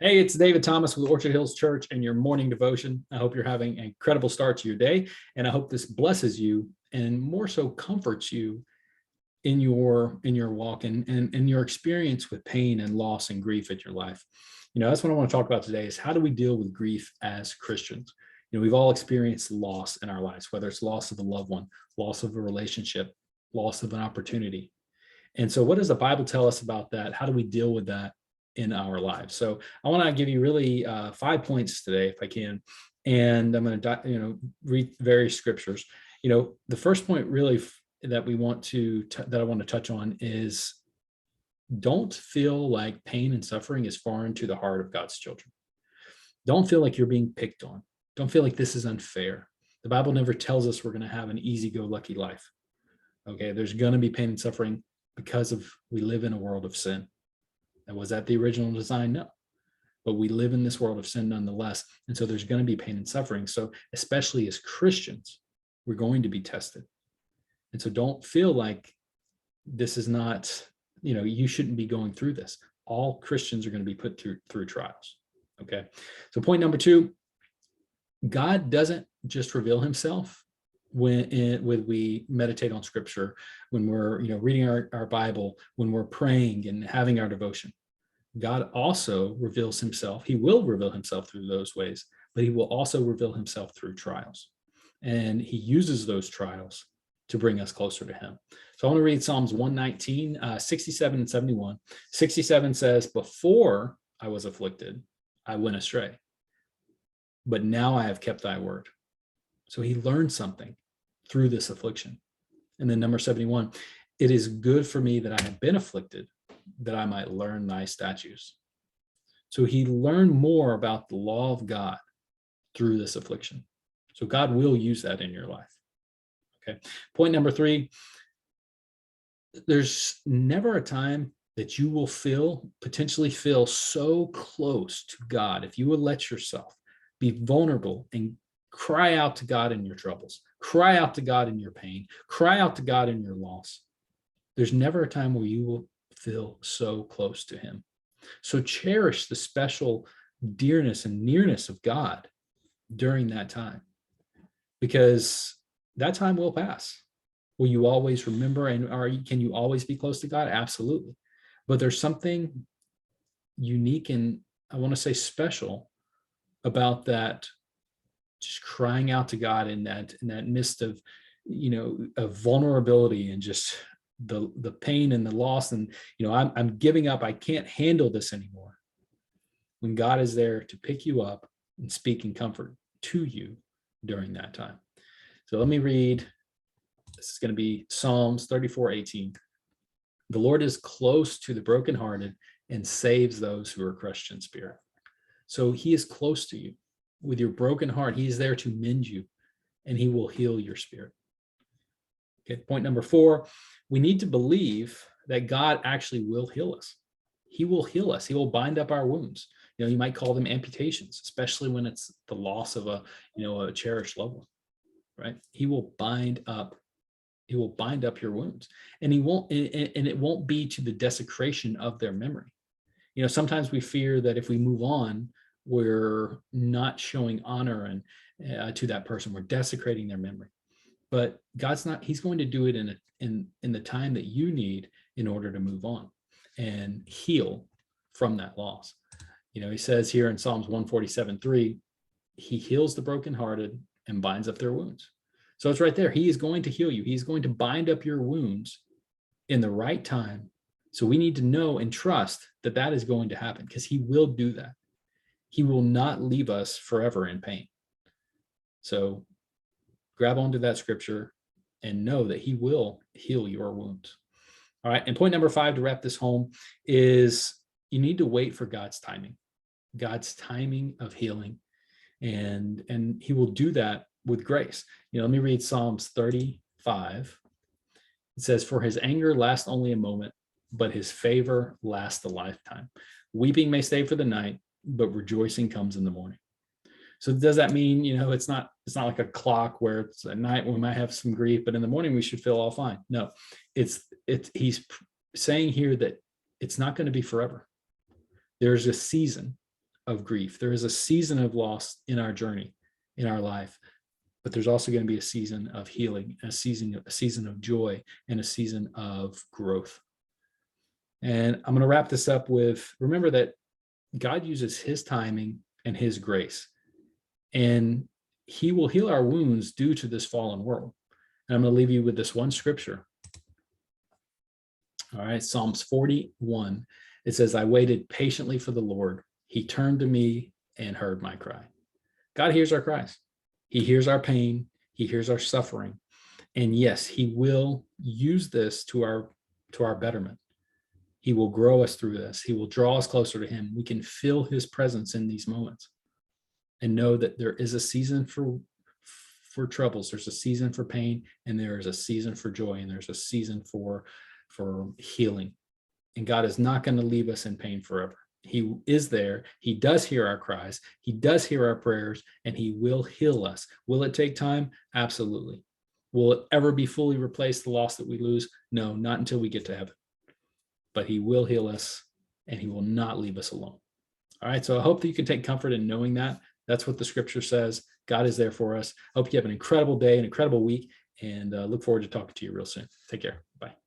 Hey, it's David Thomas with Orchard Hills Church and your morning devotion. I hope you're having an incredible start to your day, and I hope this blesses you and more so comforts you in your walk and your experience with pain and loss and grief in your life. That's what I want to talk about today is how do we deal with grief as Christians? We've all experienced loss in our lives, whether it's loss of a loved one, loss of a relationship, loss of an opportunity. And so what does the Bible tell us about that? How do we deal with that in our lives? So I want to give you really 5 points today, if I can. And I'm going to, read various scriptures. The first point really that we want to, that I want to touch on is don't feel like pain and suffering is foreign to the heart of God's children. Don't feel like you're being picked on. Don't feel like this is unfair. The Bible never tells us we're going to have an easy-go-lucky life. Okay, there's going to be pain and suffering because we live in a world of sin. And was that the original design? No. But we live in this world of sin nonetheless. And so there's going to be pain and suffering. So especially as Christians, we're going to be tested. And so don't feel like this is not, you shouldn't be going through this. All Christians are going to be put through trials. Okay. So point number 2, God doesn't just reveal himself when we meditate on scripture, when we're reading our Bible, when we're praying and having our devotion. God also reveals himself. He will reveal himself through those ways, but he will also reveal himself through trials. And he uses those trials to bring us closer to him. So I want to read Psalms 119, 67 and 71. 67 says, "Before I was afflicted, I went astray, but now I have kept thy word." So he learned something through this affliction. And then number 71, "It is good for me that I have been afflicted, that I might learn thy statutes." So he learned more about the law of God through this affliction. So God will use that in your life. Okay. Point number 3, there's never a time that you will potentially feel so close to God if you will let yourself be vulnerable and cry out to God in your troubles, cry out to God in your pain, cry out to God in your loss. There's never a time where you will feel so close to him. So cherish the special dearness and nearness of God during that time, because that time will pass. Will you always remember can you always be close to God? Absolutely. But there's something unique and I want to say special about that, just crying out to God in that midst of, of vulnerability and just the pain and the loss. And, I'm giving up. I can't handle this anymore. When God is there to pick you up and speak in comfort to you during that time. So let me read. This is going to be Psalms 34:18. "The Lord is close to the brokenhearted and saves those who are crushed in spirit." So he is close to you with your broken heart. He is there to mend you and he will heal your spirit. Okay. Point number 4, we need to believe that God actually will heal us. He will heal us. He will bind up our wounds. You might call them amputations, especially when it's the loss of a cherished loved one, right? He will bind up your wounds, and it won't be to the desecration of their memory. Sometimes we fear that if we move on, we're not showing honor and to that person. We're desecrating their memory. But God's not. He's going to do it in the time that you need in order to move on and heal from that loss. He says here in Psalms 147:3, he heals the brokenhearted and binds up their wounds. So it's right there. He is going to heal you. He's going to bind up your wounds in the right time. So we need to know and trust that that is going to happen, because he will do that. He will not leave us forever in pain. So grab onto that scripture and know that he will heal your wounds. All right. And point number 5 to wrap this home is you need to wait for God's timing of healing. And he will do that with grace. Let me read Psalms 35. It says, "For his anger lasts only a moment, but his favor lasts a lifetime. Weeping may stay for the night, but rejoicing comes in the morning." So does that mean, it's not like a clock where it's at night we might have some grief, but in the morning we should feel all fine? No, he's saying here that it's not going to be forever. There's a season of grief. There is a season of loss in our journey, in our life, but there's also going to be a season of healing, a season of joy, and a season of growth. And I'm going to wrap this up with, remember that God uses his timing and his grace, and he will heal our wounds due to this fallen world. And I'm going to leave you with this one scripture. All right, Psalms 41. It says, I waited patiently for the Lord. He turned to me and heard my cry. God hears our cries. He hears our pain. He hears our suffering. And yes, he will use this to our betterment. He will grow us through this. He will draw us closer to him. We can feel his presence in these moments and know that there is a season for troubles. There's a season for pain, and there is a season for joy, and there's a season for healing. And God is not going to leave us in pain forever. He is there. He does hear our cries. He does hear our prayers, and he will heal us. Will it take time? Absolutely. Will it ever be fully replaced, the loss that we lose? No, not until we get to heaven. But he will heal us, and he will not leave us alone. All right. So I hope that you can take comfort in knowing that. That's what the scripture says. God is there for us. I hope you have an incredible day, an incredible week, and look forward to talking to you real soon. Take care. Bye.